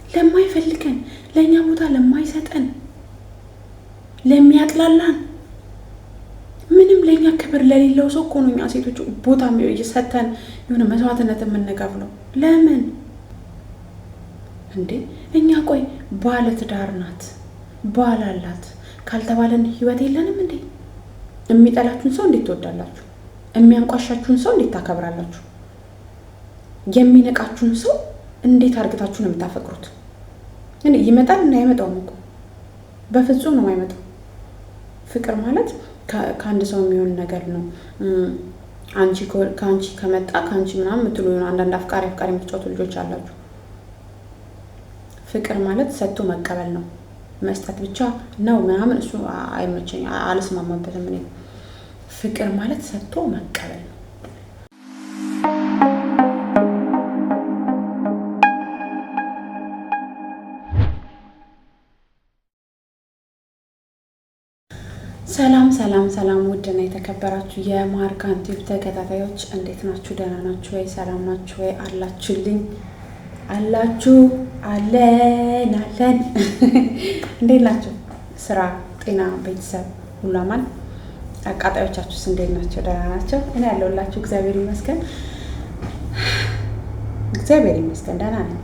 ለማይፈልገን ለኛ ቦታ ለማይሰጠን ለሚያጥላላን ምንም ለኛ ክብር ለሌለው ሰው እኮ ነው እኛ ሴቶች ቦታ እየሰጠን የሆነ መስዋዕትነት የምንከፍለው። ለምን እንዴ? እኛ ቆይ ባለ ትዳር ናት ባል አላት ካልተባለን ህይወት የለንም እንዴ? የሚጠላችሁን ሰው እንዴት ትወዳላችሁ? የሚያንቋሻችሁን ሰው እንዴት ታከብራላችሁ? የሚነቃችሁን ሰው እንዴት አርግታችሁ ነው የምታፈቅሩት? እንዴ ይመጣል እና አይመጣውም እኮ በፍጹም ነው የማይመጣው። ፍቅር ማለት ከአንድ ሰው የሚሆን ነገር ነው። ከአንቺ ከመጣ ከአንቺ ምናምን የምትሉ አንዳንድ አፍቃሪ የምትጫወቱ ልጆች አላችሁ። ፍቅር ማለት ሰጥቶ መቀበል ነው። መስጠት ብቻ ነው ምናምን እሱ አይመቸኝ፣ አልስማማበትም እኔ። ፍቅር ማለት ሰጥቶ መቀበል ነው። ሰላም ሰላም ሰላም! ውድና የተከበራችሁ የማርካን ቲዩብ ተከታታዮች እንዴት ናችሁ? ደህና ናችሁ ወይ? ሰላም ናችሁ ወይ? አላችሁልኝ? አላችሁ? አለን እንዴት ናችሁ? ስራ፣ ጤና፣ ቤተሰብ ሁሉ አማን? አቃጣዮቻችሁስ እንዴት ናቸው? ደህና ናቸው? እኔ ያለሁላችሁ እግዚአብሔር ይመስገን፣ እግዚአብሔር ይመስገን ደህና ነኝ።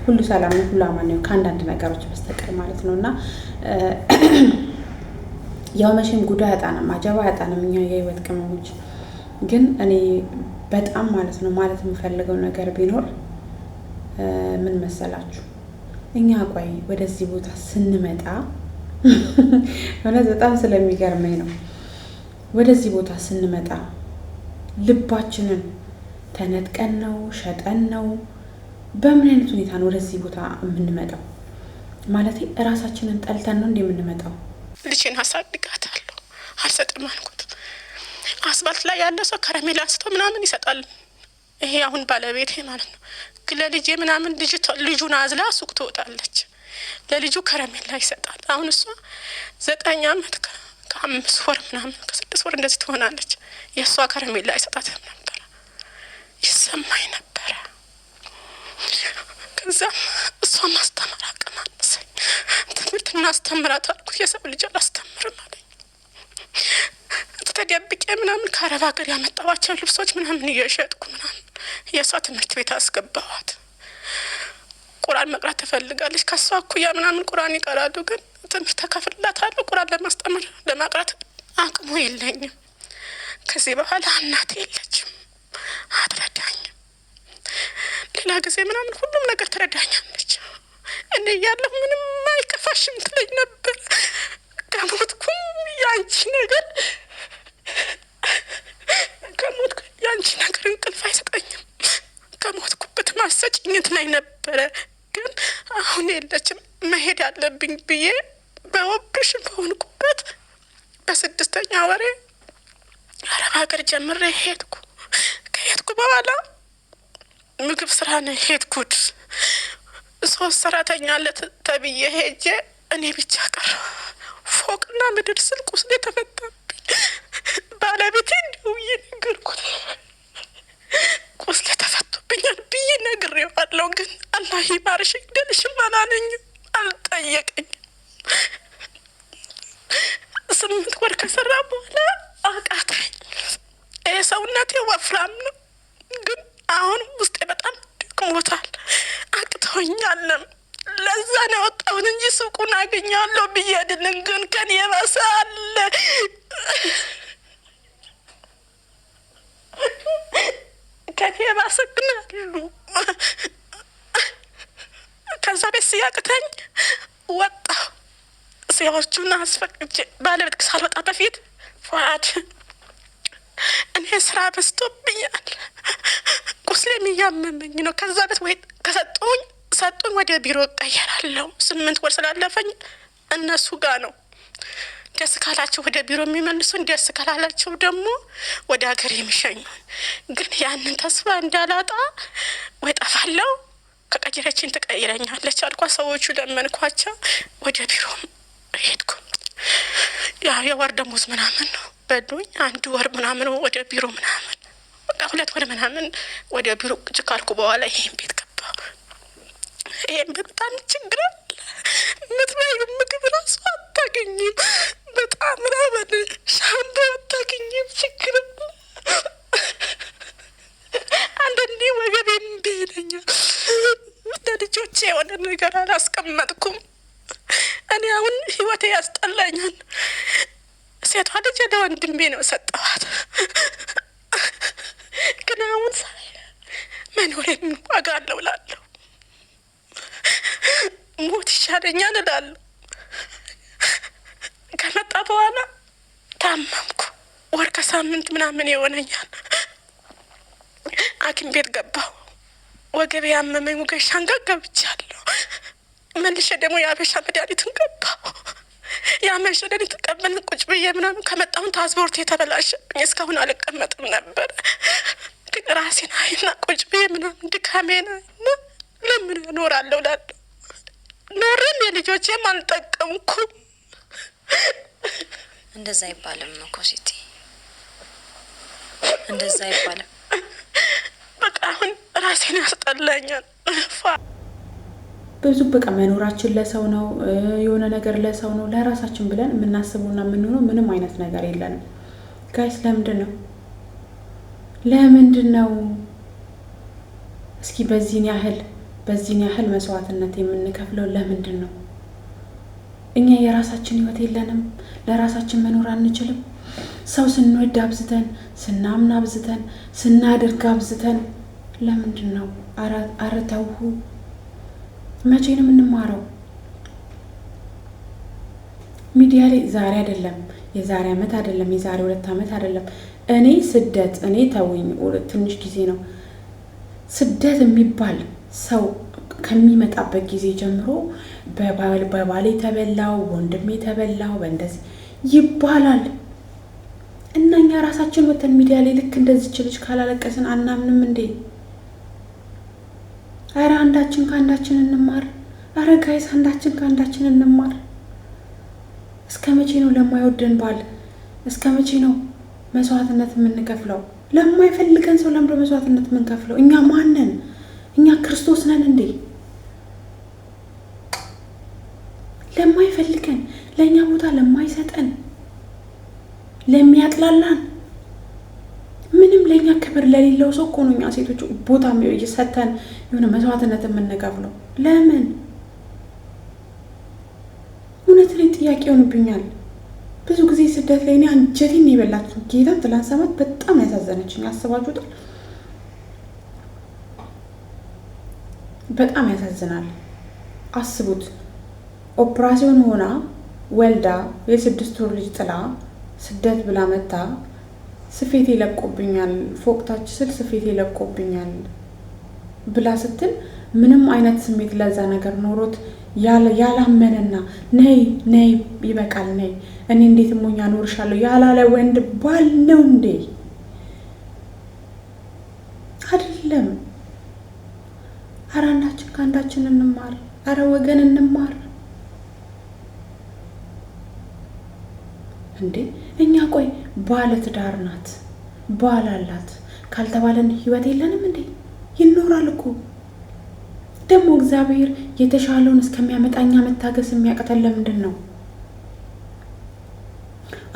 ሁሉ ሰላም ነው፣ ሁሉ አማን ነው ከአንዳንድ ነገሮች በስተቀር ማለት ነውና ያው መቼም ጉዳይ አጣንም አጀባ አጣንም እኛ የህይወት ቅመሞች። ግን እኔ በጣም ማለት ነው ማለት የምፈልገው ነገር ቢኖር ምን መሰላችሁ? እኛ ቆይ ወደዚህ ቦታ ስንመጣ ማለት በጣም ስለሚገርመኝ ነው። ወደዚህ ቦታ ስንመጣ ልባችንን ተነጥቀን ነው ሸጠን ነው? በምን አይነት ሁኔታ ነው ወደዚህ ቦታ የምንመጣው? ማለት ራሳችንን ጠልተን ነው እንደምንመጣው? ልጅን አሳድጋታለሁ አልሰጥም አልኩት። አስፋልት ላይ ያለ ሰው ከረሜላ አንስቶ ምናምን ይሰጣል። ይሄ አሁን ባለቤቴ ማለት ነው። ለልጄ ምናምን ልጁን አዝላ ሱቅ ትወጣለች። ለልጁ ከረሜላ ይሰጣል። አሁን እሷ 9 ዓመት ከ5 ወር ምናምን ከ6 ወር እንደዚህ ትሆናለች። የእሷ ከረሜላ ይሰጣት ነበር። ይሰማኝ ነበረ። ከዛም እሷ ማስተማር አቅም አነሰኝ። ትምህርት እናስተምራት አልኩት። የሰው ልጅ አላስተምርም አለኝ። ተደብቄ ምናምን ከአረብ ሀገር ያመጣኋቸው ልብሶች ምናምን እየሸጥኩ ምናምን የእሷ ትምህርት ቤት አስገባኋት። ቁርአን መቅራት ትፈልጋለች። ከሷ እኩያ ምናምን ቁርአን ይቀራሉ። ግን ትምህርት ተከፍላታለሁ። ቁርአን ለማስተማር ለማቅራት አቅሙ የለኝም። ከዚህ በኋላ እናቴ የለችም፣ አትረዳኝም። ሌላ ጊዜ ምናምን ሁሉም ነገር ትረዳኛለች። እኔ ያለሁ ምንም አይከፋሽም ትለኝ ነበር። ከሞትኩም ያንቺ ነገር እንቅልፍ አይሰጠኝም። ከሞትኩበት ማሰጭኝት ላይ ነበረ። ግን አሁን የለችም። መሄድ አለብኝ ብዬ በኦፕሬሽን በሆንኩበት በ6ኛ ወሬ አረብ ሀገር ጀምሬ ሄድኩ። ከሄድኩ በኋላ ምግብ ስራ ነው ሄድኩት። 3 ሰራተኛ አለት ተብዬ ሄጄ እኔ ብቻ ቀረ። ፎቅና ምድር ስል ቁስሌ ተፈታብኝ። ባለቤቴ ደውዬ ነገርኩት። ቁስሌ ተፈቶብኛል ብዬ ነግሬዋለሁ። ግን አላህ ይማርሽ ይግደልሽም አላለኝም፣ አልጠየቀኝም። 8 ወር ከሰራ በኋላ አቃተኝ። ሰውነቴ ወፍራም ነው፣ ግን አሁን ውስጤ በጣም ደክሞታል፣ አቅቶኛልም። ለዛ ነው ወጣሁት እንጂ ሱቁን አገኛለሁ ብዬ አይደለም። ግን ከኔ የባሰ አለ። ከኔ የባሰ ግን አሉ። ከዛ ቤት ሲያቅተኝ ወጣሁ። ሲያዎቹን አስፈቅጄ ባለቤት ሳልወጣ በፊት ፏድ እኔ ስራ በዝቶብኛል፣ ቁስሌም እያመመኝ ነው። ከዛ ቤት ወይ ሰጡኝ ወደ ቢሮ እቀየራለሁ። 8 ወር ስላለፈኝ እነሱ ጋር ነው። ደስ ካላቸው ወደ ቢሮ የሚመልሱን፣ ደስ ካላላቸው ደግሞ ወደ ሀገር የሚሸኙን። ግን ያንን ተስፋ እንዳላጣ ወይ ጠፋለሁ፣ ከቀየረችን ትቀይረኛለች አልኳ። ሰዎቹ ለመንኳቸው፣ ወደ ቢሮ ሄድኩ። ያው የወር ደሞዝ ምናምን ነው በሉኝ። 1 ወር ምናምን ወደ ቢሮ ምናምን በቃ 2 ወር ምናምን ወደ ቢሮ ጭካልኩ። በኋላ ይሄን ቤት ገባሁ። ይሄም በጣም ችግር አለ። የምትበይው ምግብ ራሱ አታገኝም። በጣም ራበን። ሻምፖ አታገኝም። ችግር አንዳንዴ ወገቤም እምቢ ይለኛል። ለልጆቼ የሆነ ነገር አላስቀመጥኩም። እኔ አሁን ህይወቴ ያስጠላኛል። ሴቷ ልጅ ለወንድሜ ነው ሰጠኋት። ግን አሁን ሳይ መኖሬ ምን ዋጋ አለው እላለሁ። ሞት ይሻለኛል እላለሁ። ከመጣ በኋላ ታመምኩ። ወር ከሳምንት ምናምን ይሆነኛል። ሐኪም ቤት ገባሁ። ወገቤ ያመመኝ ወገሻን ጋር ገብቻለሁ። መልሼ ደግሞ የአበሻ መድኃኒትን ገባሁ። የአበሻ መድኃኒት ቀበልን ቁጭ ብዬ ምናምን ከመጣሁን ትራንስፖርት የተበላሸብኝ እስካሁን አልቀመጥም ነበር። ግን ራሴን አይና ቁጭ ብዬ ምናምን ድካሜን አይና ለምን እኖራለሁ እላለሁ። ኖርም የልጆቼም አልጠቀምኩም። እንደዛ አይባልም ነው ኮሲቲ፣ እንደዛ አይባልም። በቃ አሁን ራሴን ያስጠላኛል። ብዙ በቃ መኖራችን ለሰው ነው፣ የሆነ ነገር ለሰው ነው። ለራሳችን ብለን የምናስበውና የምንሆነው ምንም አይነት ነገር የለንም ጋይስ። ለምንድን ነው እስኪ በዚህን ያህል መስዋዕትነት የምንከፍለው? ለምንድን ነው? እኛ የራሳችን ህይወት የለንም? ለራሳችን መኖር አንችልም? ሰው ስንወድ አብዝተን፣ ስናምን አብዝተን፣ ስናደርግ አብዝተን ለምንድን ነው? ኧረ ተው። መቼ ነው የምንማረው? ሚዲያ ላይ ዛሬ አይደለም፣ የዛሬ አመት አይደለም፣ የዛሬ 2 አመት አይደለም። እኔ ተውኝ፣ ትንሽ ጊዜ ነው ስደት የሚባል ሰው ከሚመጣበት ጊዜ ጀምሮ በባሌ ተበላው፣ ወንድሜ ተበላው፣ በእንደዚህ ይባላል። እና እኛ ራሳችን ወተን ሚዲያ ላይ ልክ እንደዚች ልጅ ካላለቀስን አናምንም እንዴ? አረ አንዳችን ከአንዳችን እንማር። አረ ጋይስ አንዳችን ከአንዳችን እንማር። እስከ መቼ ነው ለማይወደን ባል? እስከ መቼ ነው መስዋዕትነት የምንከፍለው? ለማይፈልገን ሰው ለምዶ መስዋዕትነት የምንከፍለው? እኛ ማንን? እኛ ክርስቶስ ነን እንዴ? ለማይፈልገን፣ ለእኛ ቦታ ለማይሰጠን፣ ለሚያጥላላን፣ ምንም ለእኛ ክብር ለሌለው ሰው እኮ ነው እኛ ሴቶች ቦታ እየሰጠን የሆነ መስዋዕትነት የምንከፍለው። ለምን? እውነት ላይ ጥያቄ ይሆንብኛል ብዙ ጊዜ ስደት ላይ። እኔ አንጀቴን የበላችሁ ጌታ ትላንት ሰማት በጣም ያሳዘነችኝ። አስባችሁታል? በጣም ያሳዝናል። አስቡት፣ ኦፕራሲዮን ሆና ወልዳ የ6 ወር ልጅ ጥላ ስደት ብላ መታ ስፌቴ ለቆብኛል፣ ፎቅታች ስል ስፌቴ ለቆብኛል ብላ ስትል ምንም አይነት ስሜት ለዛ ነገር ኖሮት ያላመነና ነይ ይበቃል፣ ነይ እኔ እንዴት ሞኛ ኖርሻለሁ ያላለ ወንድ ባል ነው እንዴ? አይደለም። አረ አንዳችን ከአንዳችን እንማር። አረ ወገን እንማር እንዴ! እኛ ቆይ ባለ ትዳር ናት፣ ባል አላት ካልተባለን ህይወት የለንም እንዴ? ይኖራል እኮ። ደግሞ እግዚአብሔር የተሻለውን እስከሚያመጣኛ መታገስ የሚያቅተን ለምንድን ነው?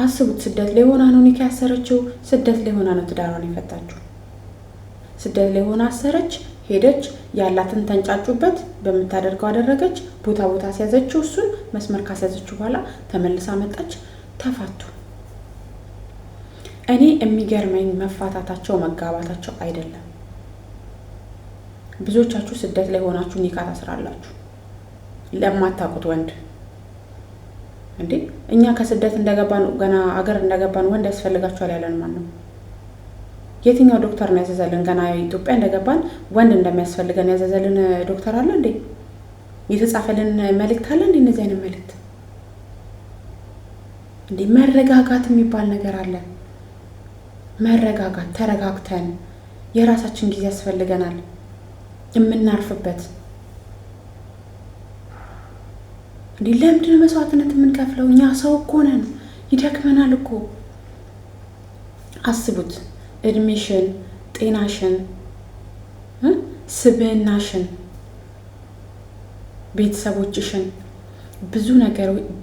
አስቡት፣ ስደት ላይ ሆና ነው ኒካ ያሰረችው። ስደት ላይ ሆና ነው ትዳሯን የፈታችው። ስደት ላይ ሆና አሰረች፣ ሄደች፣ ያላትን ተንጫጩበት፣ በምታደርገው አደረገች፣ ቦታ ሲያዘችው፣ እሱን መስመር ካስያዘችው በኋላ ተመልሳ መጣች፣ ተፋቱ። እኔ የሚገርመኝ መፋታታቸው መጋባታቸው አይደለም። ብዙዎቻችሁ ስደት ላይ ሆናችሁ ኒካ ታስራላችሁ ለማታውቁት ወንድ። እንዴ እኛ ከስደት እንደገባን ገና አገር እንደገባን ወንድ ያስፈልጋችኋል ያለን ማን ነው? የትኛው ዶክተር ነው ያዘዘልን? ገና ኢትዮጵያ እንደገባን ወንድ እንደሚያስፈልገን ያዘዘልን ዶክተር አለ እንዴ? የተጻፈልን መልእክት አለ እንዴ? እነዚህ አይነት መልእክት እንዴ? መረጋጋት የሚባል ነገር አለ። መረጋጋት፣ ተረጋግተን የራሳችን ጊዜ ያስፈልገናል የምናርፍበት። እንዴ ለምንድን መስዋዕትነት የምንከፍለው? እኛ ሰው እኮ ነን፣ ይደክመናል እኮ። አስቡት፣ እድሜሽን፣ ጤናሽን፣ ስብዕናሽን ቤተሰቦችሽን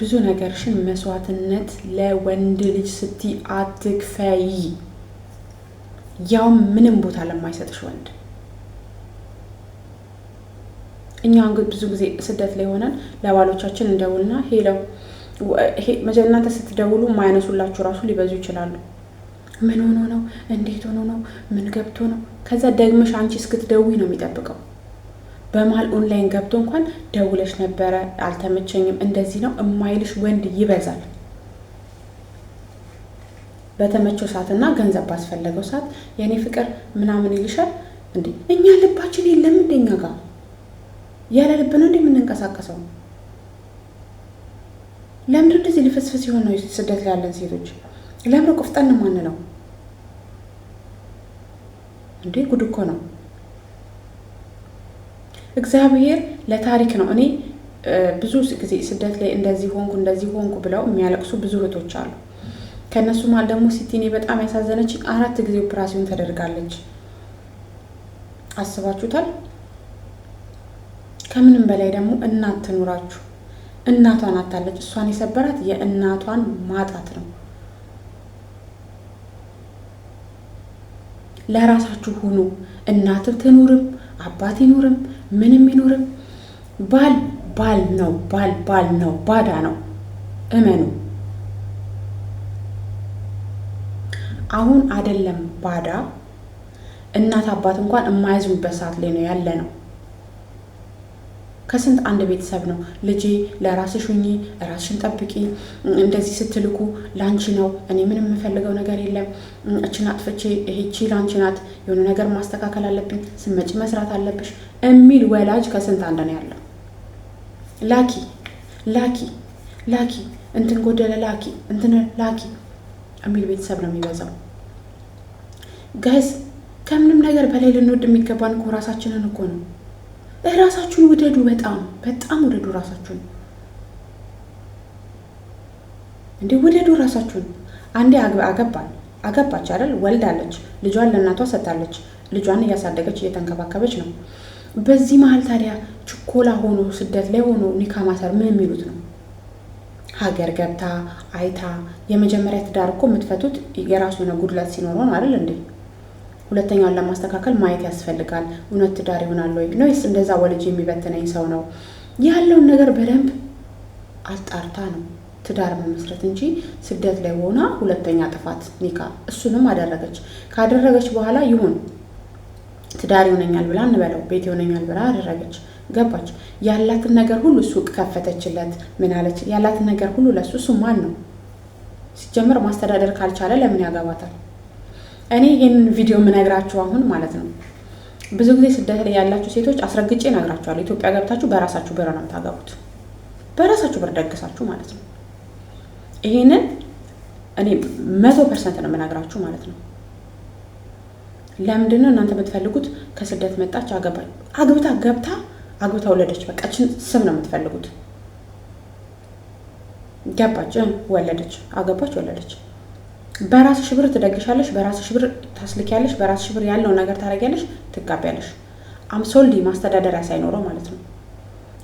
ብዙ ነገርሽን መስዋዕትነት ለወንድ ልጅ ስቲ አትክፈይ። ያው ምንም ቦታ ለማይሰጥሽ ወንድ። እኛ እንግዲህ ብዙ ጊዜ ስደት ላይ ሆነን ለባሎቻችን እንደውልና ሄለው እናንተ ስትደውሉ ማያነሱላችሁ ራሱ ሊበዙ ይችላሉ። ምን ሆኖ ነው? እንዴት ሆኖ ነው? ምን ገብቶ ነው? ከዛ ደግመሽ አንቺ እስክትደውይ ነው የሚጠብቀው። በመሀል ኦንላይን ገብቶ እንኳን ደውለሽ ነበረ አልተመቸኝም እንደዚህ ነው እማይልሽ ወንድ ይበዛል። በተመቸው ሰዓትና ገንዘብ ባስፈለገው ሰዓት የኔ ፍቅር ምናምን ይልሻል። እንዴ እኛ ልባችን የለም እንደኛ ጋር ያለ ልብ ነው እንደምንንቀሳቀሰው። ለምን እንደዚህ ልፍስፍስ ሲሆን ነው ስደት ላይ ያለን ሴቶች? ለምን ቆፍጠን ማን ነው እንዴ? ጉድ እኮ ነው። እግዚአብሔር ለታሪክ ነው። እኔ ብዙ ጊዜ ስደት ላይ እንደዚህ ሆንኩ ብለው የሚያለቅሱ ብዙ እህቶች አሉ። ከነሱ ማለት ደግሞ ሲቲኔ በጣም ያሳዘነች 4 ጊዜ ኦፕራሲዮን ተደርጋለች። አስባችሁታል? ከምንም በላይ ደግሞ እናት ትኑራችሁ። እናቷን አታለች። እሷን የሰበራት የእናቷን ማጣት ነው። ለራሳችሁ ሁኑ። እናት ትኑርም አባት ይኑርም ምንም ይኑርም ባል ነው። ባዳ ነው። እመኑ። አሁን አይደለም ባዳ እናት አባት እንኳን የማያዝኑበት ሰዓት ላይ ነው ያለ ነው። ከስንት አንድ ቤተሰብ ነው ልጄ ለራስሽ ሁኚ፣ ራስሽን ጠብቂ፣ እንደዚህ ስትልኩ ላንቺ ነው፣ እኔ ምንም የምፈልገው ነገር የለም፣ እቺን አጥፍቼ ይሄቺ ላንቺ ናት፣ የሆነ ነገር ማስተካከል አለብኝ፣ ስመጪ መስራት አለብሽ የሚል ወላጅ ከስንት አንድ ነው ያለው። ላኪ እንትን ጎደለ ላኪ እንትን ላኪ የሚል ቤተሰብ ነው የሚበዛው። ጋይስ ከምንም ነገር በላይ ልንወድ የሚገባን እኮ ራሳችንን እኮ ነው። ራሳችሁን ውደዱ። በጣም ውደዱ ራሳችሁን። እንዴ ውደዱ ራሳችሁን። አንዴ አገባች አይደል? ወልዳለች፣ ልጇን ለእናቷ ሰጣለች፣ ልጇን እያሳደገች እየተንከባከበች ነው። በዚህ መሀል ታዲያ ችኮላ ሆኖ ስደት ላይ ሆኖ ኒካ ማሰር ምን የሚሉት ነው? ሀገር ገብታ አይታ የመጀመሪያ ትዳር እኮ የምትፈቱት የራሱ የሆነ ጉድለት ሲኖረው ነው አይደል እንዴ? ሁለተኛውን ለማስተካከል ማየት ያስፈልጋል። እውነት ትዳር ይሆናል ወይ ነውስ እንደዛ ወልጅ የሚበትነኝ ሰው ነው ያለውን ነገር በደንብ አጣርታ ነው ትዳር መመስረት እንጂ ስደት ላይ ሆና ሁለተኛ ጥፋት ኒካ እሱንም ካደረገች በኋላ ይሁን ትዳር ይሆነኛል ብላ እንበለው ቤት ይሆነኛል ብላ አደረገች፣ ገባች። ያላትን ነገር ሁሉ ሱቅ ከፈተችለት፣ ምን አለች? ያላትን ነገር ሁሉ ለሱ እሱ ማን ነው ሲጀምር? ማስተዳደር ካልቻለ ለምን ያገባታል? እኔ ይሄንን ቪዲዮ የምነግራችሁ አሁን ማለት ነው ብዙ ጊዜ ስደት ላይ ያላችሁ ሴቶች አስረግጬ እነግራችኋለሁ። ኢትዮጵያ ገብታችሁ በራሳችሁ ብር ነው የምታገቡት፣ በራሳችሁ ብር ደግሳችሁ ማለት ነው። ይሄንን እኔ 100% ነው የምነግራችሁ ማለት ነው። ለምንድን ነው እናንተ የምትፈልጉት? ከስደት መጣች አግብታ ወለደች፣ በቃ እችን ስም ነው የምትፈልጉት። ገባች፣ ወለደች፣ አገባች፣ ወለደች። በራስሽ ብር ትደግሻለሽ፣ በራስሽ ብር ታስልኪያለሽ፣ በራስሽ ብር ያለው ነገር ታረጊያለሽ፣ ትጋቢያለሽ። አምሶልዲ ማስተዳደሪያ ሳይኖረው ማለት ነው።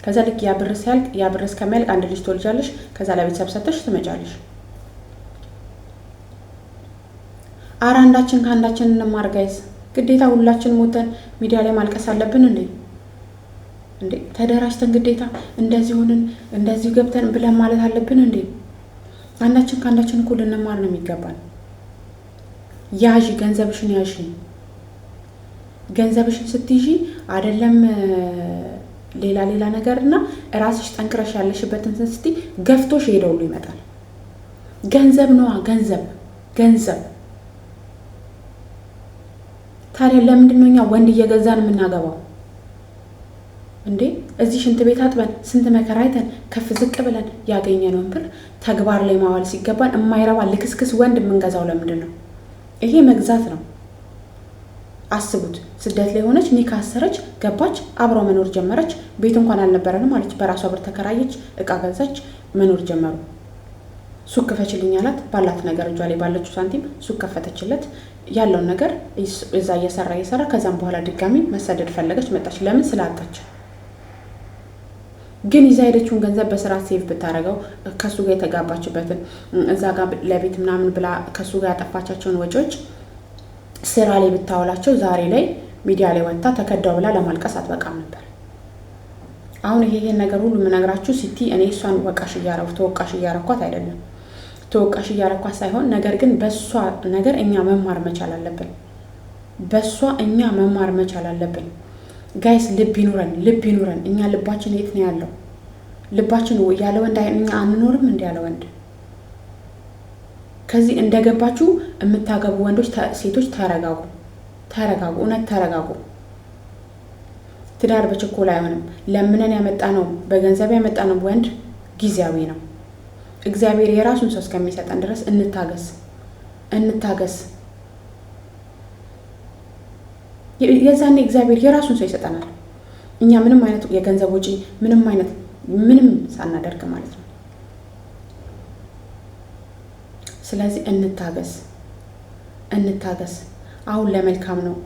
ከዛ ልክ ያ ብር ሲያልቅ ያ ብር እስከሚያልቅ አንድ ልጅ ትወልጃለሽ። ከዛ ለቤተሰብ ሰጥተሽ ትመጫለሽ። አንዳችን ከአንዳችን እንማር ጋይስ። ግዴታ ሁላችን ሞተን ሚዲያ ላይ ማልቀስ አለብን እንዴ? ተደራጅተን ግዴታ እንደዚህ ሆነን እንደዚህ ገብተን ብለን ማለት አለብን እንዴ? አንዳችን ከአንዳችን እኮ ልንማር ነው የሚገባን። ያዢ ገንዘብሽን ያዢ። ገንዘብሽን ስትይዢ አይደለም ሌላ ነገርና ራስሽ ጠንክረሽ ያለሽበትን ስትይ ገፍቶሽ ሄደው ሁሉ ይመጣል። ገንዘብ ነዋ ገንዘብ። ታዲያ ለምንድን ነው እኛ ወንድ እየገዛን የምናገባው እንዴ? እዚህ ሽንት ቤት አጥበን ስንት መከራ አይተን ከፍ ዝቅ ብለን ያገኘነውን ብር ተግባር ላይ ማዋል ሲገባን የማይረባ ልክስክስ ወንድ የምንገዛው ለምንድን ነው? ይሄ መግዛት ነው። አስቡት። ስደት ላይ ሆነች፣ ኒካ አሰረች፣ ገባች፣ አብረው መኖር ጀመረች። ቤት እንኳን አልነበረንም አለች፣ በራሷ ብር ተከራየች፣ እቃ ገዛች፣ መኖር ጀመሩ። ሱቅ ክፈችልኝ አላት። ባላት ነገር እጇ ላይ ባለችው ሳንቲም ሱቅ ከፈተችለት። ያለውን ነገር እዛ እየሰራ ከዛም በኋላ ድጋሚ መሰደድ ፈለገች፣ መጣች። ለምን? ስላጣች። ግን ይዛ ሄደችውን ገንዘብ በስርዓት ሴቭ ብታደርገው ከሱ ጋር የተጋባችበትን እዛ ጋር ለቤት ምናምን ብላ ከሱ ጋር ያጠፋቻቸውን ወጪዎች ስራ ላይ ብታውላቸው ዛሬ ላይ ሚዲያ ላይ ወጥታ ተከዳው ብላ ለማልቀስ አትበቃም ነበር። አሁን ይሄን ነገር ሁሉ የምነግራችሁ ሲቲ እኔ እሷን ተወቃሽ እያረኳት አይደለም። ተወቃሽ እያረኳት ሳይሆን ነገር ግን በሷ ነገር እኛ መማር መቻል አለብን። በሷ እኛ መማር መቻል አለብን። ጋይስ ልብ ይኑረን። እኛ ልባችን የት ነው ያለው? ልባችን ያለ ወንድ እኛ አንኖርም እንደ ያለ ወንድ። ከዚህ እንደገባችሁ የምታገቡ ወንዶች ሴቶች ተረጋጉ። እውነት ተረጋጉ። ትዳር በችኮላ አይሆንም። ለምነን ያመጣነው በገንዘብ ያመጣነው ወንድ ጊዜያዊ ነው። እግዚአብሔር የራሱን ሰው እስከሚሰጠን ድረስ እንታገስ። የዛኔ እግዚአብሔር የራሱን ሰው ይሰጠናል። እኛ ምንም አይነት የገንዘብ ወጪ ምንም ሳናደርግ ማለት ነው። ስለዚህ እንታገስ። አሁን ለመልካም ነው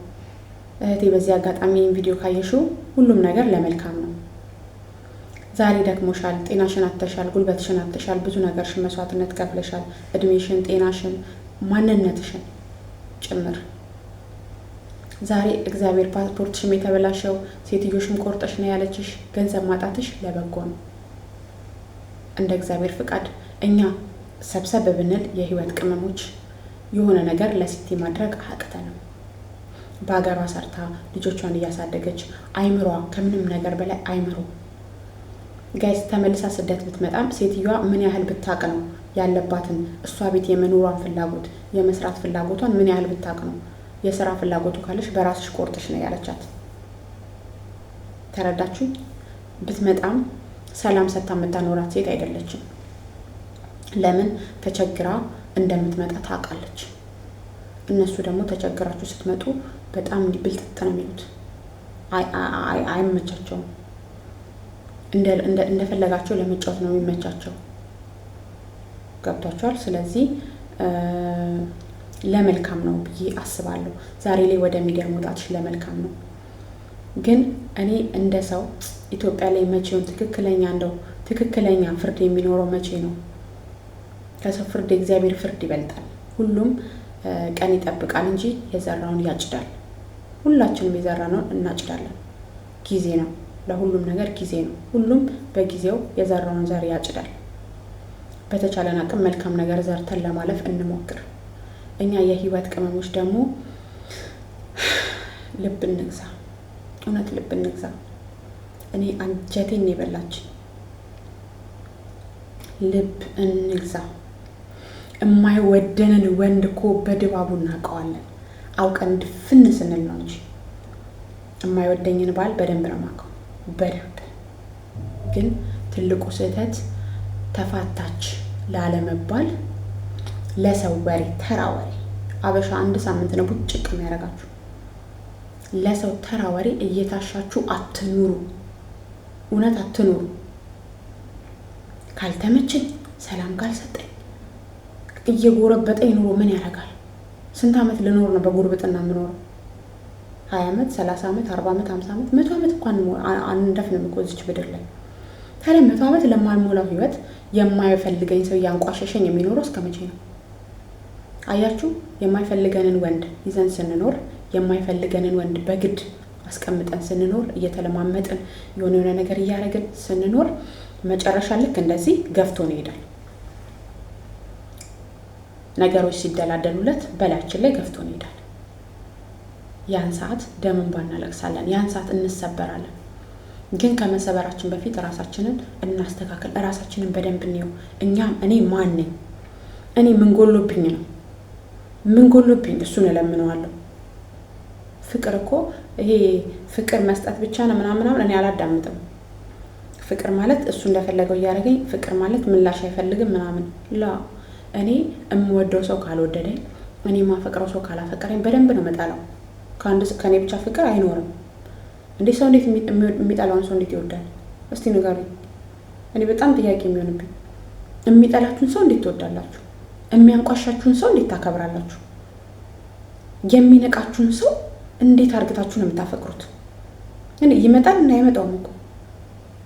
እህቴ። በዚህ አጋጣሚ ቪዲዮ ካየሽው ሁሉም ነገር ለመልካም ነው። ዛሬ ደክሞሻል፣ ጤናሽን አጥተሻል፣ ጉልበትሽን አጥተሻል፣ ብዙ ነገርሽን መስዋዕትነት ከፍለሻል። እድሜሽን፣ ጤናሽን፣ ማንነትሽን ጭምር ዛሬ እግዚአብሔር ፓስፖርትሽም የተበላሸው ሴትዮሽም ቆርጠሽ ነው ያለችሽ ገንዘብ ማጣትሽ ለበጎ ነው። እንደ እግዚአብሔር ፍቃድ እኛ ሰብሰብ ብንል የህይወት ቅመሞች የሆነ ነገር ለሲቲ ማድረግ አያቅተንም። በሀገሯ ሰርታ ልጆቿን እያሳደገች አይምሯ ከምንም ነገር በላይ አይምሮ ጋይስ ተመልሳ ስደት ብትመጣም ሴትዮዋ ምን ያህል ብታቅ ነው ያለባትን እሷ ቤት የመኖሯን ፍላጎት የመስራት ፍላጎቷን ምን ያህል ብታቅ ነው። የሥራ ፍላጎቱ ካለሽ በራስሽ ቆርጥሽ ነው ያለቻት። ተረዳችሁ? ብትመጣም ሰላም ሰጥታ የምታኖራት ሴት አይደለችም። ለምን ተቸግራ እንደምትመጣ ታውቃለች። እነሱ ደግሞ ተቸግራችሁ ስትመጡ በጣም ብልጥጥ ነው የሚሉት። አይመቻቸውም። እንደፈለጋቸው ለመጫወት ነው የሚመቻቸው። ገብቷቸዋል። ስለዚህ ለመልካም ነው ብዬ አስባለሁ። ዛሬ ላይ ወደ ሚዲያ መውጣትሽ ለመልካም ነው። ግን እኔ እንደ ሰው ኢትዮጵያ ላይ መቼውን ትክክለኛ ፍርድ የሚኖረው መቼ ነው? ከሰው ፍርድ የእግዚአብሔር ፍርድ ይበልጣል። ሁሉም ቀን ይጠብቃል እንጂ የዘራውን ያጭዳል። ሁላችንም የዘራነውን እናጭዳለን። ጊዜ ነው፣ ለሁሉም ነገር ጊዜ ነው። ሁሉም በጊዜው የዘራውን ዘር ያጭዳል። በተቻለን አቅም መልካም ነገር ዘርተን ለማለፍ እንሞክር። እኛ የህይወት ቅመሞች ደግሞ ልብ እንግዛ፣ እውነት ልብ እንግዛ። እኔ አንጀቴን የበላች ልብ እንግዛ። የማይወደንን ወንድ እኮ በድባቡ እናውቀዋለን። አውቀን ድፍን ስንል ነው እንጂ የማይወደኝን ባል በደንብ ነው የማውቀው፣ በደንብ። ግን ትልቁ ስህተት ተፋታች ላለመባል ለሰው ወሬ፣ ተራ ወሬ። አበሻ አንድ ሳምንት ነው ቡጭቅ የሚያደርጋችሁ። ለሰው ተራ ወሬ እየታሻችሁ አትኑሩ። እውነት አትኑሩ። ካልተመቸኝ ሰላም ካልሰጠኝ እየጎረበጠኝ ኑሮ ምን ያደርጋል? ስንት ዓመት ልኖር ነው በጉርብጥና የምኖረው? 20 ዓመት 30 ዓመት 40 ዓመት 50 ዓመት 100 ዓመት እንኳን አንደፍንም እኮ እዚች ምድር ላይ። ታዲያ 100 ዓመት ለማልሞላው ህይወት የማይፈልገኝ ሰው እያንቋሸሸኝ የሚኖረው እስከ መቼ ነው? አያችሁ፣ የማይፈልገንን ወንድ ይዘን ስንኖር፣ የማይፈልገንን ወንድ በግድ አስቀምጠን ስንኖር፣ እየተለማመጥን የሆነ ነገር እያደረግን ስንኖር መጨረሻ ልክ እንደዚህ ገፍቶን ይሄዳል። ነገሮች ሲደላደሉለት በላያችን ላይ ገፍቶን ይሄዳል። ያን ሰዓት ደም እንባ እናለቅሳለን። ያን ሰዓት እንሰበራለን። ግን ከመሰበራችን በፊት ራሳችንን እናስተካክል። ራሳችንን በደንብ እንየው። እኔ ማን ነኝ? እኔ ምን ጎሎብኝ ነው? ምን ጎሎብኝ? እሱን እለምነዋለሁ። ፍቅር እኮ ይሄ ፍቅር መስጠት ብቻ ነው ምናምን እኔ አላዳምጥም። ፍቅር ማለት እሱ እንደፈለገው እያደረገኝ፣ ፍቅር ማለት ምላሽ አይፈልግም ምናምን ላ። እኔ የምወደው ሰው ካልወደደኝ፣ እኔ የማፈቅረው ሰው ካላፈቀረኝ በደንብ ነው መጣላው። ከኔ ብቻ ፍቅር አይኖርም እንዴ? ሰው እንዴት የሚጠላውን ሰው እንዴት ይወዳል? እስቲ ንገሩኝ። እኔ በጣም ጥያቄ የሚሆንብኝ፣ የሚጠላችሁን ሰው እንዴት ትወዳላችሁ? የሚያንቋሻችሁን ሰው እንዴት ታከብራላችሁ? የሚነቃችሁን ሰው እንዴት አርግታችሁ ነው የምታፈቅሩት? እኔ ይመጣል እና አይመጣውም እኮ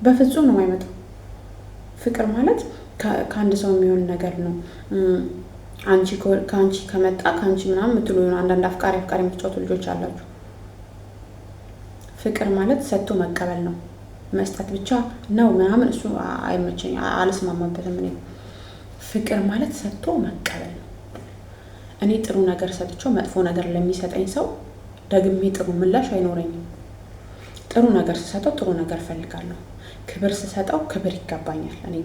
በፍጹም ነው የማይመጣው። ፍቅር ማለት ከአንድ ሰው የሚሆን ነገር ነው። አንቺ ከአንቺ ከመጣ ከአንቺ ምናምን የምትሉ አንዳንድ አፍቃሪ የምትጫወቱ ልጆች አላችሁ። ፍቅር ማለት ሰጥቶ መቀበል ነው። መስጠት ብቻ ነው ምናምን እሱ አይመቸኝ፣ አልስማማበትም። እኔ ፍቅር ማለት ሰጥቶ መቀበል ነው። እኔ ጥሩ ነገር ሰጥቼው መጥፎ ነገር ለሚሰጠኝ ሰው ደግሜ ጥሩ ምላሽ አይኖረኝም። ጥሩ ነገር ስሰጠው ጥሩ ነገር ፈልጋለሁ። ክብር ስሰጠው ክብር ይገባኛል። እኔ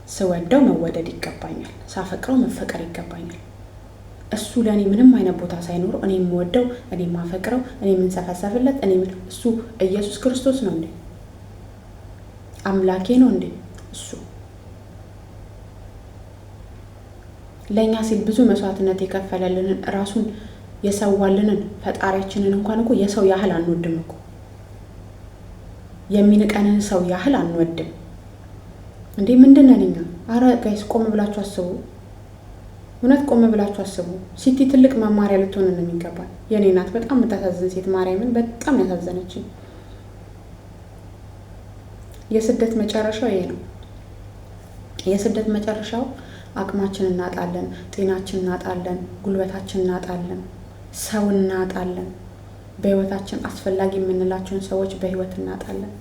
ስወደው መወደድ ይገባኛል። ሳፈቅረው መፈቀር ይገባኛል። እሱ ለእኔ ምንም አይነት ቦታ ሳይኖረው እኔ የምወደው፣ እኔ የማፈቅረው፣ እኔ የምንሰፈሰፍለት እሱ ኢየሱስ ክርስቶስ ነው እንዴ? አምላኬ ነው እንዴ? እሱ ለእኛ ሲል ብዙ መስዋዕትነት የከፈለልንን ራሱን የሰዋልንን ፈጣሪያችንን እንኳን እኮ የሰው ያህል አንወድም እኮ። የሚንቀንን ሰው ያህል አንወድም እንዴ? ምንድን ነን እኛ? አረ ጋይስ ቆም ብላችሁ አስቡ። እውነት ቆም ብላችሁ አስቡ። ሲቲ ትልቅ መማሪያ ልትሆን ነው የሚገባል። የኔ ናት በጣም የምታሳዝን ሴት፣ ማርያምን በጣም ያሳዘነችኝ። የስደት መጨረሻው ይሄ ነው። የስደት መጨረሻው አቅማችን እናጣለን፣ ጤናችን እናጣለን፣ ጉልበታችን እናጣለን፣ ሰው እናጣለን። በህይወታችን አስፈላጊ የምንላቸውን ሰዎች በህይወት እናጣለን።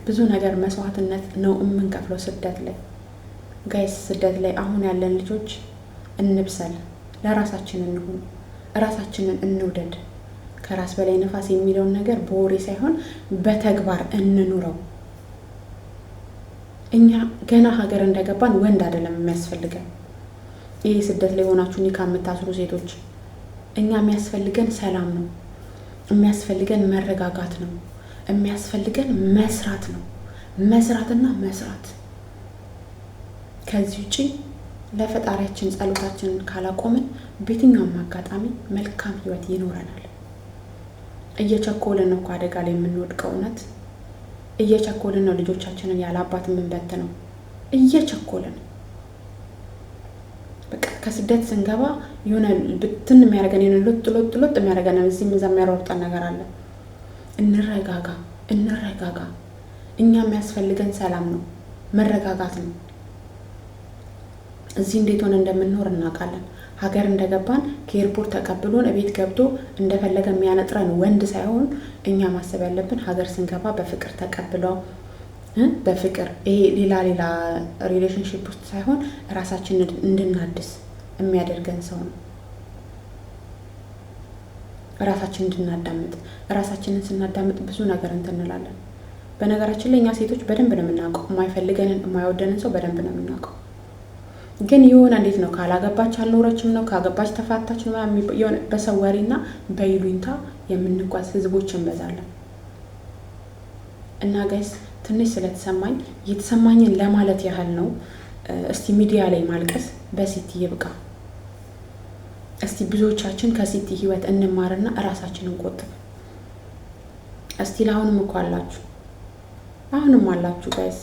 ብዙ ነገር መስዋዕትነት ነው የምንከፍለው ስደት ላይ ጋይስ። ስደት ላይ አሁን ያለን ልጆች እንብሰል፣ ለራሳችን እንሁን፣ ራሳችንን እንውደድ። ከራስ በላይ ነፋስ የሚለውን ነገር በወሬ ሳይሆን በተግባር እንኑረው። እኛ ገና ሀገር እንደገባን ወንድ አይደለም የሚያስፈልገን። ይሄ ስደት ላይ ሆናችሁ ኒካ የምታስሩ ሴቶች፣ እኛ የሚያስፈልገን ሰላም ነው፣ የሚያስፈልገን መረጋጋት ነው፣ የሚያስፈልገን መስራት ነው። መስራትና መስራት። ከዚህ ውጪ ለፈጣሪያችን ጸሎታችንን ካላቆምን በየትኛውም አጋጣሚ መልካም ህይወት ይኖረናል። እየቸኮልን ነው አደጋ ላይ የምንወድቀው። እውነት እየቸኮልን ነው ልጆቻችንን ያለ አባት የምንበት ነው። እየቸኮልን በቃ ከስደት ስንገባ የሆነ ብትን የሚያደርገን የሆነ ሎጥ የሚያደርገን እዚህም እዛ የሚያሯሩጠን ነገር አለ። እንረጋጋ። እኛ የሚያስፈልገን ሰላም ነው፣ መረጋጋት ነው። እዚህ እንዴት ሆነ እንደምንኖር እናውቃለን። ሀገር እንደገባን ከኤርፖርት ተቀብሎን እቤት ገብቶ እንደፈለገ የሚያነጥረን ወንድ ሳይሆን እኛ ማሰብ ያለብን ሀገር ስንገባ በፍቅር ተቀብለው በፍቅር ይሄ ሌላ ሪሌሽንሺፕ ውስጥ ሳይሆን ራሳችንን እንድናድስ የሚያደርገን ሰው ነው። ራሳችንን እንድናዳምጥ፣ ራሳችንን ስናዳምጥ ብዙ ነገር እንላለን። በነገራችን ላይ እኛ ሴቶች በደንብ ነው የምናውቀው። የማይፈልገንን የማይወደንን ሰው በደንብ ነው የምናውቀው። ግን የሆነ እንዴት ነው ካላገባች አልኖረችም ነው ካገባች ተፋታች ነው የሆነ በሰው ወሬና በይሉኝታ የምንጓዝ ህዝቦች እንበዛለን። እና ጋይስ ትንሽ ስለተሰማኝ የተሰማኝን ለማለት ያህል ነው። እስቲ ሚዲያ ላይ ማልቀስ በሲቲ ይብቃ። እስቲ ብዙዎቻችን ከሲቲ ህይወት እንማርና እራሳችንን ቆጥብ። እስቲ ለአሁንም እኮ አላችሁ፣ አሁንም አላችሁ ጋይስ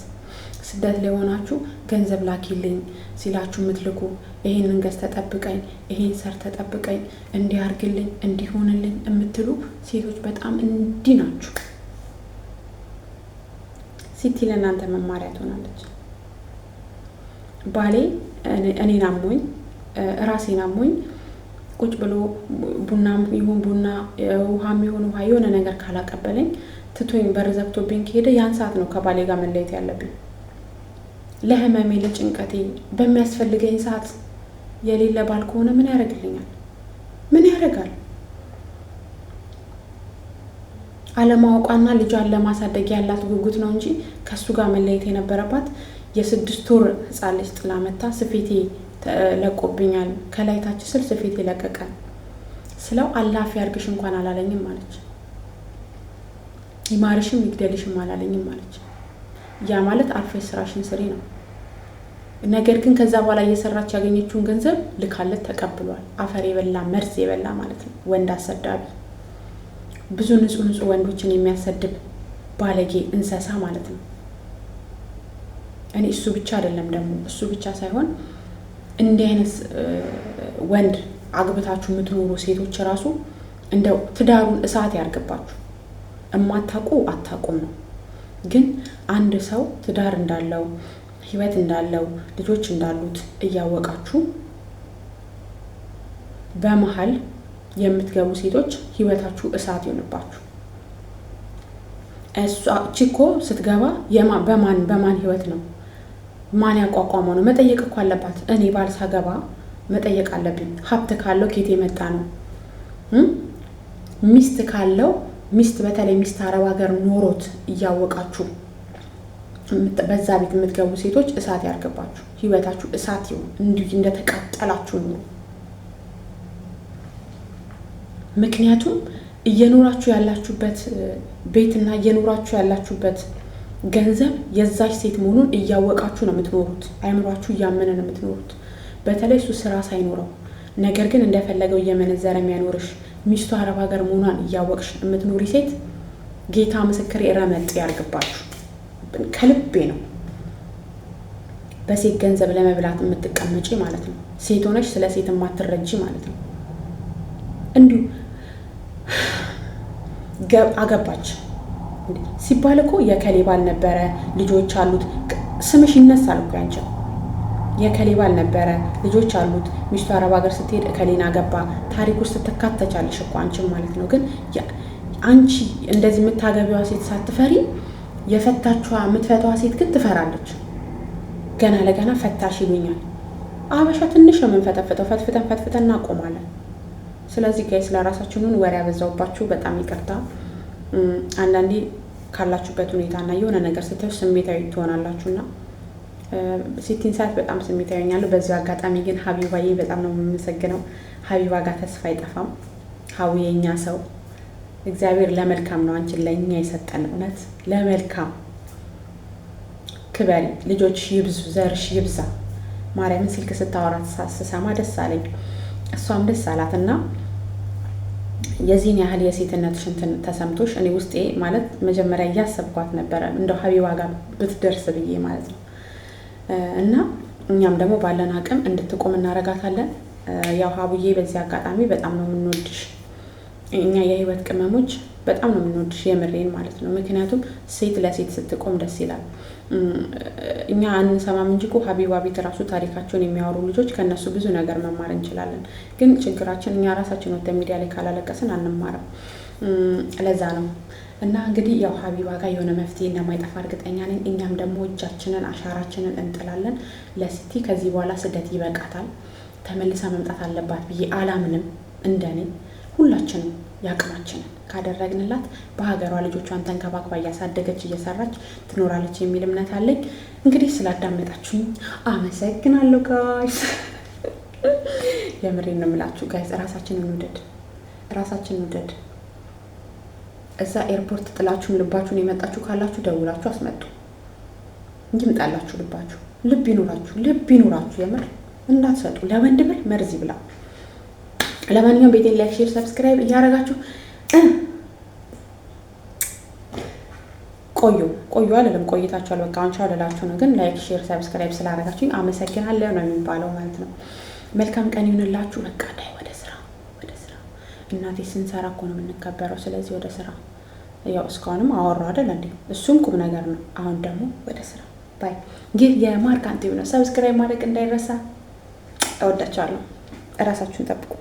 ስደት ላይ ሆናችሁ ገንዘብ ላኪልኝ ሲላችሁ የምትልኩ ይሄንን ገዝ ተጠብቀኝ፣ ይሄን ሰር ተጠብቀኝ፣ እንዲያርግልኝ እንዲሆንልኝ የምትሉ ሴቶች በጣም እንዲህ ናችሁ። ሲቲ ለእናንተ መማሪያ ትሆናለች። ባሌ እኔን አሞኝ ራሴን አሞኝ ቁጭ ብሎ ቡናም ይሁን ቡና ውሃም ይሁን ውሃ የሆነ ነገር ካላቀበለኝ ትቶኝ በር ዘግቶብኝ ከሄደ ያን ሰዓት ነው ከባሌ ጋር መለየት ያለብኝ። ለህመሜ ለጭንቀቴ በሚያስፈልገኝ ሰዓት የሌለ ባል ከሆነ ምን ያደርግልኛል? ምን ያደርጋል? አለማወቋና ልጇን ለማሳደግ ያላት ጉጉት ነው እንጂ ከሱ ጋር መለየት የነበረባት የ6 ወር ህፃን ልጅ ጥላ መታ ስፌቴ ለቆብኛል ከላይ ታች ስል ስፌቴ ለቀቀ ስለው አላፊ ያርግሽ እንኳን አላለኝም ማለች። ይማርሽም ይግደልሽም አላለኝም ማለች። ያ ማለት አርፈሽ ስራሽን ስሪ ነው። ነገር ግን ከዛ በኋላ እየሰራች ያገኘችውን ገንዘብ ልካለት ተቀብሏል። አፈር የበላ መርዝ የበላ ማለት ነው። ወንድ አሰዳቢ፣ ብዙ ንጹህ ወንዶችን የሚያሰድብ ባለጌ እንሰሳ ማለት ነው። እኔ እሱ ብቻ አይደለም ደግሞ እሱ ብቻ ሳይሆን እንዲህ አይነት ወንድ አግብታችሁ የምትኖሩ ሴቶች ራሱ እንደው ትዳሩን እሳት ያርግባችሁ። እማታውቁ አታውቁም ነው። ግን አንድ ሰው ትዳር እንዳለው ህይወት እንዳለው ልጆች እንዳሉት እያወቃችሁ በመሀል የምትገቡ ሴቶች ህይወታችሁ እሳት ይሆንባችሁ። እሷ ቺኮ ስትገባ በማን ህይወት ነው? ማን ያቋቋመው ነው? መጠየቅ እኮ አለባት። እኔ ባል ሳገባ መጠየቅ አለብኝ። ሀብት ካለው ኬት የመጣ ነው? ሚስት ካለው ሚስት በተለይ ሚስት አረብ ሀገር ኖሮት እያወቃችሁ በዛ ቤት የምትገቡ ሴቶች እሳት ያርግባችሁ። ህይወታችሁ እሳት ይሁን፣ እንዲሁ እንደተቃጠላችሁ ነው። ምክንያቱም እየኖራችሁ ያላችሁበት ቤትና እየኖራችሁ ያላችሁበት ገንዘብ የዛች ሴት መሆኑን እያወቃችሁ ነው የምትኖሩት። አይምሯችሁ እያመነ ነው የምትኖሩት። በተለይ እሱ ስራ ሳይኖረው ነገር ግን እንደፈለገው እየመነዘረ የሚያኖርሽ ሚስቱ አረብ ሀገር መሆኗን እያወቅሽ የምትኖሪ ሴት ጌታ ምስክሬ ረመጥ ያርግባችሁ። ከልቤ ነው። በሴት ገንዘብ ለመብላት የምትቀመጪ ማለት ነው። ሴት ሆነሽ ስለ ሴት የማትረጂ ማለት ነው። እንዲሁ አገባች ሲባል እኮ የከሌ ባል ነበረ፣ ልጆች አሉት፣ ስምሽ ይነሳል እኮ ያንቺ። የከሌ ባል ነበረ፣ ልጆች አሉት፣ ሚስቱ አረብ ሀገር ስትሄድ ከሌና ገባ፣ ታሪክ ውስጥ ትካተቻለሽ እኮ አንቺም ማለት ነው። ግን አንቺ እንደዚህ የምታገቢዋ ሴት ሳትፈሪ የምትፈታዋ ሴት ግን ትፈራለች። ገና ለገና ፈታሽ ይሉኛል። አበሻ ትንሽ ነው የምንፈተፍተው፣ ፈትፍተን እናቆማለን። ስለዚህ ጋይስ ለራሳችሁን ወሬ ያበዛውባችሁ በጣም ይቅርታ። አንዳንዴ ካላችሁበት ሁኔታና የሆነ ነገር ስታዩ ስሜታዊ ትሆናላችሁና ሲቲን ሰዓት በጣም ስሜታዊ ሆኛለሁ። በዚህ አጋጣሚ ግን ሀቢባዬ በጣም ነው የምመሰግነው። ሀቢባ ጋር ተስፋ አይጠፋም። ሀዊ የኛ ሰው እግዚአብሔር ለመልካም ነው አንቺን ለኛ የሰጠን። እውነት ለመልካም ክበሪ፣ ልጆች ይብዙ፣ ዘርሽ ይብዛ። ማርያምን ስልክ ስታወራት ስሰማ ደስ አለኝ፣ እሷም ደስ አላትና የዚህን ያህል የሴትነት ሽንትን ተሰምቶሽ እኔ ውስጤ ማለት መጀመሪያ እያሰብኳት ነበረ እንደው ሀቢባ ጋር ብትደርስ ብዬ ማለት ነው። እና እኛም ደግሞ ባለን አቅም እንድትቆም እናረጋታለን። ያው ሀቡዬ በዚህ አጋጣሚ በጣም ነው የምንወድሽ። እኛ የህይወት ቅመሞች በጣም ነው የምንወድሽ፣ የምሬን ማለት ነው። ምክንያቱም ሴት ለሴት ስትቆም ደስ ይላል። እኛ አንሰማም እንጂ እኮ ሀቢባ ቤት ራሱ ታሪካቸውን የሚያወሩ ልጆች ከነሱ ብዙ ነገር መማር እንችላለን። ግን ችግራችን እኛ ራሳችን ወደ ሚዲያ ላይ ካላለቀስን አንማርም። ለዛ ነው እና እንግዲህ ያው ሀቢባ ጋር የሆነ መፍትሄ እንደማይጠፋ እርግጠኛ ነኝ። እኛም ደግሞ እጃችንን አሻራችንን እንጥላለን። ለሲቲ ከዚህ በኋላ ስደት ይበቃታል፣ ተመልሳ መምጣት አለባት ብዬ አላምንም። እንደኔ ሁላችንም ያቅማችንን ካደረግንላት በሀገሯ ልጆቿን ተንከባክባ እያሳደገች እየሰራች ትኖራለች የሚል እምነት አለኝ። እንግዲህ ስላዳመጣችሁኝ አመሰግናለሁ ጋይስ። የምሬን ነው የምላችሁ ጋይስ። ራሳችንን ውደድ። እዛ ኤርፖርት ጥላችሁም ልባችሁን የመጣችሁ ካላችሁ ደውላችሁ አስመጡ። ይምጣላችሁ ልባችሁ። ልብ ይኑራችሁ። የምር እንዳትሰጡ ለወንድ ብል መርዝ ይብላ። ለማንኛውም ቤቴን ላይክ፣ ሼር፣ ሰብስክራይብ እያደረጋችሁ ቆዩ አልልም፣ ቆይታችኋል። በቃ አንቺ አልላችሁ ነው። ግን ላይክ፣ ሼር፣ ሰብስክራይብ ስላደረጋችሁ አመሰግናለሁ ነው የሚባለው ማለት ነው። መልካም ቀን ይሁንላችሁ። በቃ ዳይ ወደ ስራ። እናቴ ስንሰራ እኮ ነው የምንከበረው። ስለዚህ ወደ ስራ። ያው እስካሁንም አወራሁ አይደል እንዴ? እሱም ቁም ነገር ነው። አሁን ደግሞ ወደ ስራ ባይ። ይህ የማርክ አንቲቪ ነው። ሰብስክራይብ ማድረግ እንዳይረሳ። እወዳችኋለሁ። እራሳችሁን ጠብቁ።